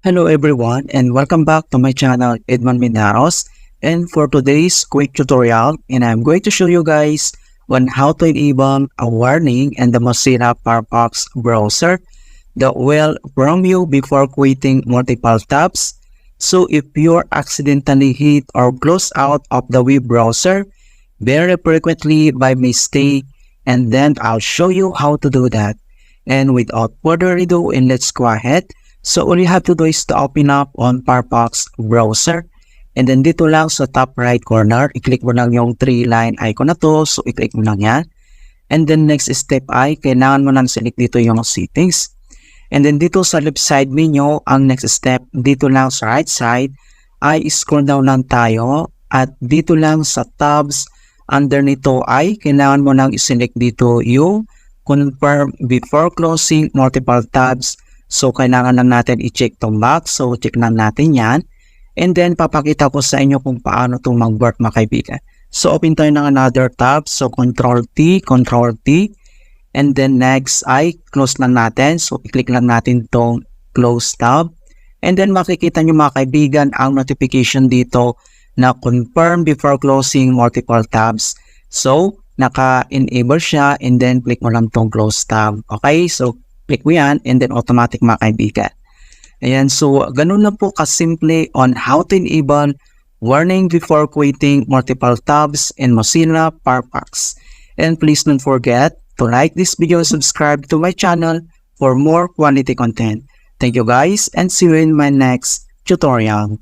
Hello everyone and welcome back to my channel Edmund Mindaros, and for today's quick tutorial I'm going to show you guys on how to enable a warning in the Mozilla Firefox browser that will prompt you before quitting multiple tabs. So if you accidentally hit or close out of the web browser very frequently by mistake, and then I'll show you how to do that. And without further ado, let's go ahead. So all you have to do is to open up on Firefox browser, and then dito lang sa top right corner, i-click mo lang yung 3-line icon na to. So i-click mo lang yan. And then next step ay kailangan mo nang select dito yung settings. And then dito sa left side menu, ang next step dito lang sa right side ay scroll down lang tayo, at dito lang sa tabs under nito ay kailangan mo nang i-select dito yung confirm before closing multiple tabs. So, kailangan lang natin i-check itong box. So, check lang natin yan. And then, papakita ko sa inyo kung paano itong mag-work, mga kaibigan. So, open tayo ng another tab. So, Control-T. And then, next ay close lang natin. So, i-click lang natin itong close tab. And then, makikita nyo mga kaibigan ang notification dito na confirm before closing multiple tabs. So, naka-enable siya. And then, click mo lang itong close tab. Okay? So, click mo yan and then automatic mga kaibigan. Ayan, so ganun lang po kasimple on how to enable warning before quitting multiple tabs in Mozilla Firefox. And please don't forget to like this video and subscribe to my channel for more quality content. Thank you guys and see you in my next tutorial.